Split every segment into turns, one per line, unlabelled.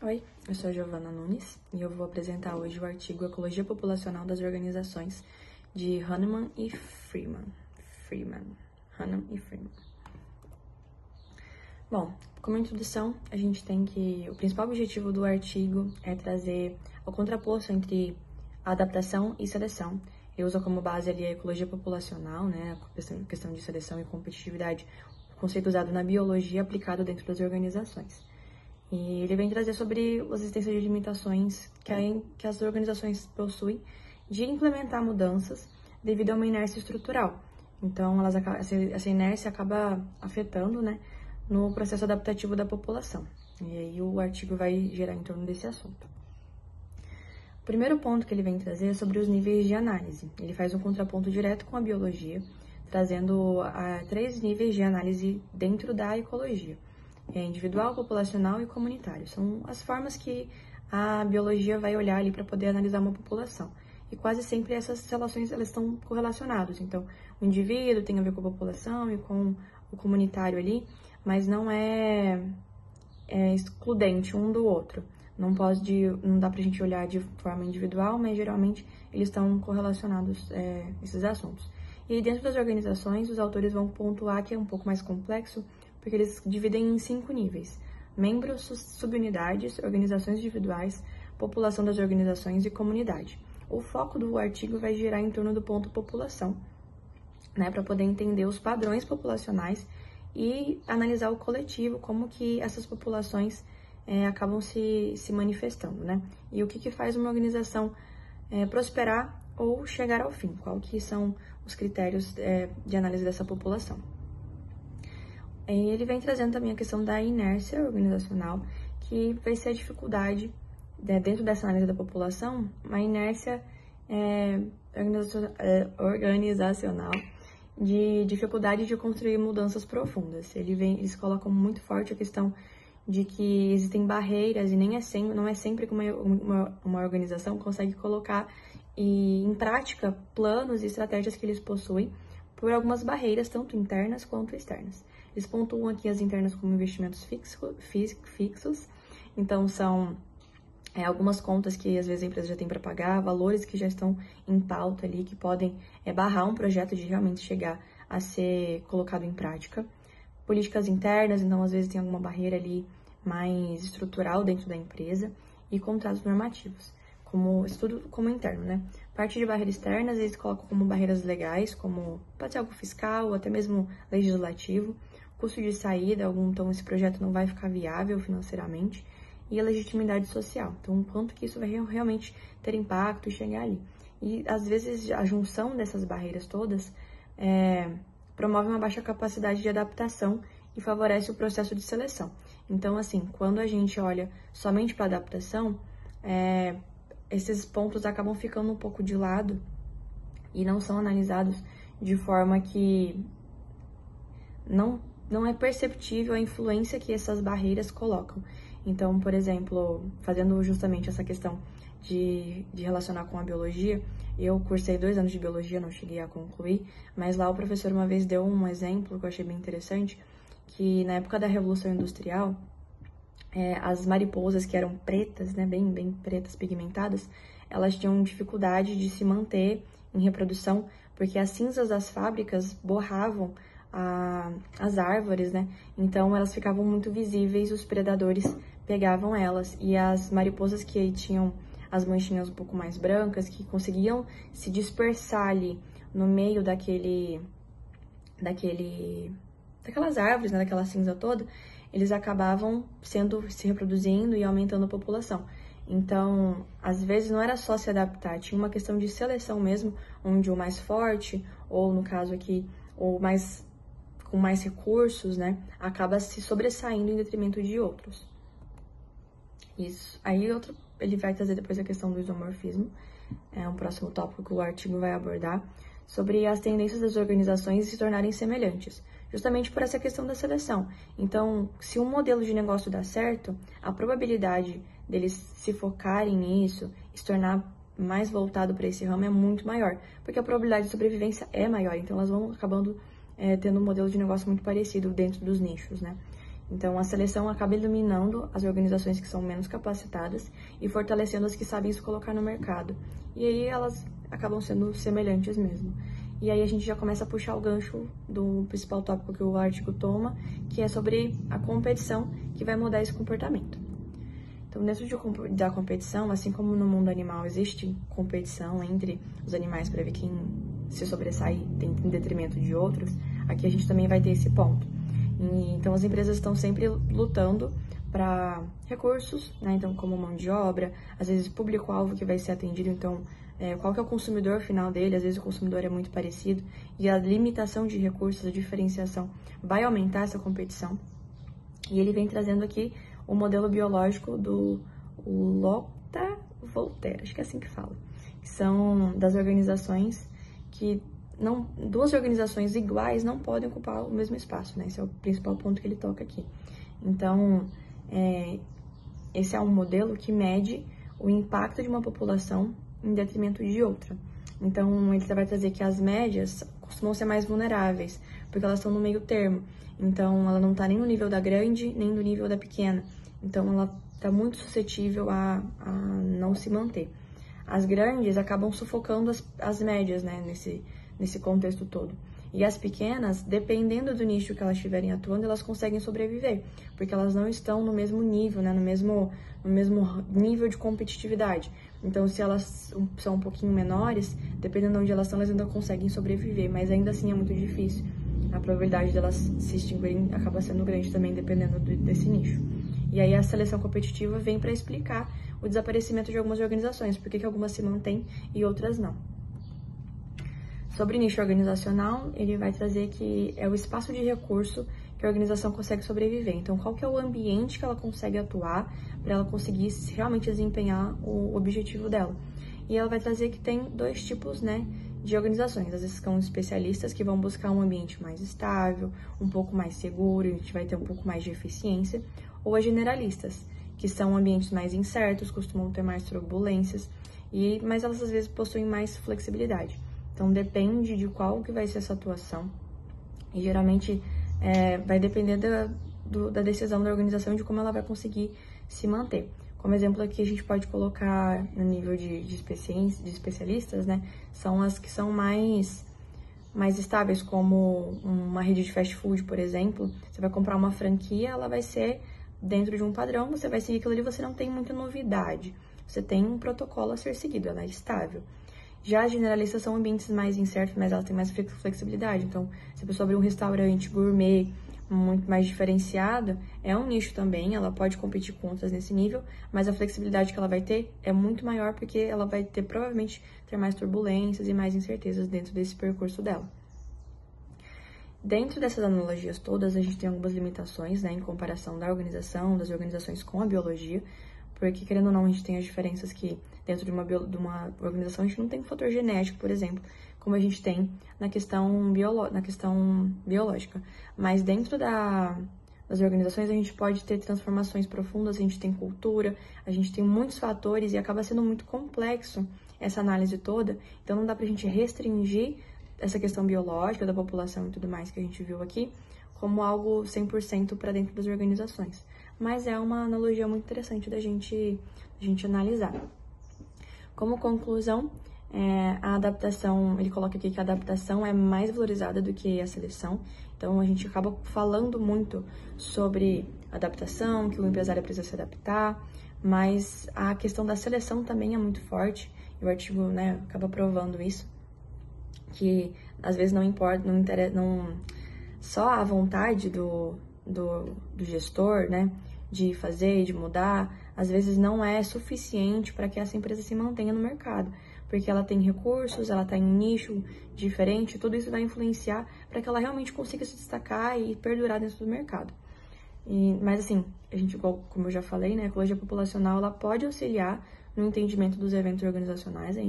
Oi, eu sou a Giovana Nunes e eu vou apresentar hoje o artigo Ecologia Populacional das Organizações de Hahnemann e Freeman. Hahnemann e Freeman. Bom, como introdução, a gente tem que o principal objetivo do artigo é trazer o contraposto entre a adaptação e seleção. Ele usa como base ali a ecologia populacional, né, a questão de seleção e competitividade, o conceito usado na biologia aplicado dentro das organizações. E ele vem trazer sobre a existência de limitações que as organizações possuem de implementar mudanças devido a uma inércia estrutural. Então, essa inércia acaba afetando, né, no processo adaptativo da população. E aí o artigo vai gerar em torno desse assunto. O primeiro ponto que ele vem trazer é sobre os níveis de análise. Ele faz um contraponto direto com a biologia, trazendo 3 níveis de análise dentro da ecologia. Individual, populacional e comunitário. São as formas que a biologia vai olhar ali para poder analisar uma população. E quase sempre essas relações elas estão correlacionadas. Então, o indivíduo tem a ver com a população e com o comunitário ali, mas não é excludente um do outro. Não dá para a gente olhar de forma individual, mas geralmente eles estão correlacionados esses assuntos. E aí, dentro das organizações, os autores vão pontuar que é um pouco mais complexo, porque eles dividem em 5 níveis: membros, subunidades, organizações individuais, população das organizações e comunidade. O foco do artigo vai girar em torno do ponto população, né, para poder entender os padrões populacionais e analisar o coletivo, como que essas populações acabam se manifestando, né? E o que faz uma organização prosperar ou chegar ao fim, qual que são os critérios de análise dessa população. Ele vem trazendo também a questão da inércia organizacional, que vai ser a dificuldade, dentro dessa análise da população, uma inércia organizacional de dificuldade de construir mudanças profundas. Eles colocam muito forte a questão de que existem barreiras e não é sempre que uma organização consegue colocar em prática planos e estratégias que eles possuem por algumas barreiras, tanto internas quanto externas. Eles pontuam aqui as internas como investimentos fixos, então são algumas contas que às vezes a empresa já tem para pagar, valores que já estão em pauta ali, que podem barrar um projeto de realmente chegar a ser colocado em prática. Políticas internas, então às vezes tem alguma barreira ali mais estrutural dentro da empresa, e contratos normativos, como interno, né? Parte de barreiras externas, eles colocam como barreiras legais, como pode ser algo fiscal, ou até mesmo legislativo, custo de saída, então esse projeto não vai ficar viável financeiramente, e a legitimidade social, então quanto que isso vai realmente ter impacto e chegar ali. E às vezes a junção dessas barreiras todas promove uma baixa capacidade de adaptação e favorece o processo de seleção. Então, assim, quando a gente olha somente para a adaptação, esses pontos acabam ficando um pouco de lado e não são analisados de forma que não é perceptível a influência que essas barreiras colocam. Então, por exemplo, fazendo justamente essa questão de relacionar com a biologia, eu cursei 2 anos de biologia, não cheguei a concluir, mas lá o professor uma vez deu um exemplo que eu achei bem interessante, que na época da Revolução Industrial, as mariposas que eram pretas, né, bem pretas, pigmentadas, elas tinham dificuldade de se manter em reprodução, porque as cinzas das fábricas borravam as árvores, né? Então elas ficavam muito visíveis, os predadores pegavam elas, e as mariposas que tinham as manchinhas um pouco mais brancas, que conseguiam se dispersar ali no meio daquelas árvores, né, daquela cinza toda, eles acabavam se reproduzindo e aumentando a população. Então, às vezes não era só se adaptar, tinha uma questão de seleção mesmo, onde o mais forte, ou no caso aqui, com mais recursos, né, acaba se sobressaindo em detrimento de outros. Isso. Aí ele vai trazer depois a questão do isomorfismo, um próximo tópico que o artigo vai abordar, sobre as tendências das organizações se tornarem semelhantes, justamente por essa questão da seleção. Então, se um modelo de negócio dá certo, a probabilidade deles se focarem nisso e se tornar mais voltado para esse ramo é muito maior, porque a probabilidade de sobrevivência é maior, então elas vão acabando tendo um modelo de negócio muito parecido dentro dos nichos, né? Então, a seleção acaba eliminando as organizações que são menos capacitadas e fortalecendo as que sabem se colocar no mercado. E aí elas acabam sendo semelhantes mesmo. E aí a gente já começa a puxar o gancho do principal tópico que o artigo toma, que é sobre a competição, que vai mudar esse comportamento. Então, dentro da competição, assim como no mundo animal existe competição entre os animais para ver quem se sobressai em detrimento de outros, aqui a gente também vai ter esse ponto. Então, as empresas estão sempre lutando para recursos, né? Então, como mão de obra, às vezes público-alvo que vai ser atendido, então, qual que é o consumidor final dele, às vezes o consumidor é muito parecido, e a limitação de recursos, a diferenciação, vai aumentar essa competição. E ele vem trazendo aqui o modelo biológico do Lothar Volter, acho que é assim que fala, que são das organizações que duas organizações iguais não podem ocupar o mesmo espaço, né? Esse é o principal ponto que ele toca aqui. Então, esse é um modelo que mede o impacto de uma população em detrimento de outra. Então, ele vai trazer que as médias costumam ser mais vulneráveis, porque elas estão no meio termo. Então, ela não está nem no nível da grande, nem no nível da pequena. Então, ela está muito suscetível a não se manter. As grandes acabam sufocando as médias, né, nesse contexto todo. E as pequenas, dependendo do nicho que elas estiverem atuando, elas conseguem sobreviver, porque elas não estão no mesmo nível, né, no mesmo nível de competitividade. Então, se elas são um pouquinho menores, dependendo de onde elas estão, elas ainda conseguem sobreviver, mas ainda assim é muito difícil. A probabilidade delas se extinguirem acaba sendo grande também, dependendo desse nicho. E aí a seleção competitiva vem para explicar o desaparecimento de algumas organizações, por que algumas se mantêm e outras não. Sobre nicho organizacional, ele vai trazer que é o espaço de recurso que a organização consegue sobreviver. Então, qual que é o ambiente que ela consegue atuar para ela conseguir realmente desempenhar o objetivo dela. E ela vai trazer que tem dois tipos, né, de organizações. Às vezes são especialistas que vão buscar um ambiente mais estável, um pouco mais seguro, a gente vai ter um pouco mais de eficiência, ou as generalistas, que são ambientes mais incertos, costumam ter mais turbulências, mas elas às vezes possuem mais flexibilidade. Então, depende de qual que vai ser essa atuação. E, geralmente, vai depender da decisão da organização, de como ela vai conseguir se manter. Como exemplo aqui, a gente pode colocar no nível de especialistas, né? São as que são mais estáveis, como uma rede de fast food, por exemplo. Você vai comprar uma franquia, ela vai ser dentro de um padrão, você vai seguir aquilo ali, você não tem muita novidade. Você tem um protocolo a ser seguido, ela é estável. Já as generalistas são ambientes mais incertos, mas elas têm mais flexibilidade. Então, se a pessoa abrir um restaurante gourmet muito mais diferenciado, é um nicho também, ela pode competir com outras nesse nível, mas a flexibilidade que ela vai ter é muito maior, porque ela vai provavelmente ter mais turbulências e mais incertezas dentro desse percurso dela. Dentro dessas analogias todas, a gente tem algumas limitações, né, em comparação das organizações com a biologia, porque, querendo ou não, a gente tem as diferenças que dentro de uma organização a gente não tem um fator genético, por exemplo, como a gente tem na questão biológica. Mas dentro das organizações a gente pode ter transformações profundas, a gente tem cultura, a gente tem muitos fatores e acaba sendo muito complexo essa análise toda. Então não dá pra gente restringir essa questão biológica da população e tudo mais que a gente viu aqui como algo 100% para dentro das organizações. Mas é uma analogia muito interessante da gente analisar. Como conclusão, a adaptação, ele coloca aqui que a adaptação é mais valorizada do que a seleção. Então, a gente acaba falando muito sobre adaptação, que o empresário precisa se adaptar, mas a questão da seleção também é muito forte, e o artigo, né, acaba provando isso, que às vezes não importa, não só a vontade do gestor, né, de fazer e de mudar, às vezes não é suficiente para que essa empresa se mantenha no mercado, porque ela tem recursos, ela está em um nicho diferente, tudo isso vai influenciar para que ela realmente consiga se destacar e perdurar dentro do mercado. Mas assim, a gente, como eu já falei, né, a ecologia populacional ela pode auxiliar no entendimento dos eventos organizacionais, é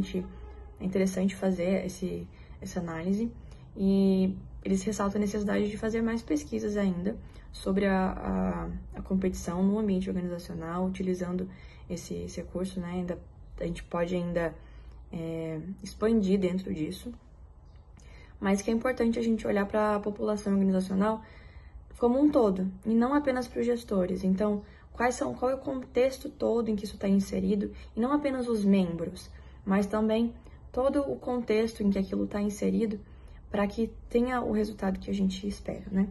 interessante fazer essa análise, e eles ressaltam a necessidade de fazer mais pesquisas ainda sobre a competição no ambiente organizacional, utilizando esse recurso, né? A gente pode ainda expandir dentro disso, mas que é importante a gente olhar para a população organizacional como um todo, e não apenas para os gestores. Então, qual é o contexto todo em que isso está inserido, e não apenas os membros, mas também todo o contexto em que aquilo está inserido para que tenha o resultado que a gente espera, né?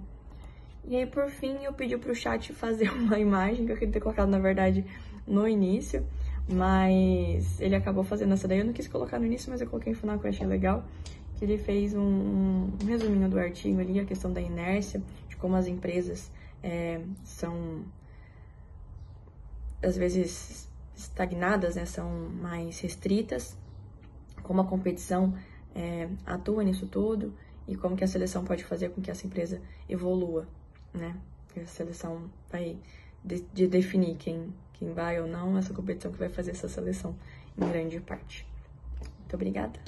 E aí, por fim, eu pedi para o chat fazer uma imagem que eu queria ter colocado, na verdade, no início, mas ele acabou fazendo essa daí. Eu não quis colocar no início, mas eu coloquei no final, que eu achei legal, que ele fez um resuminho do artigo ali, a questão da inércia, de como as empresas são, às vezes, estagnadas, né? São mais restritas, como a competição atua nisso tudo e como que a seleção pode fazer com que essa empresa evolua, né? Porque a seleção vai definir quem vai ou não, essa competição que vai fazer essa seleção em grande parte. Muito obrigada.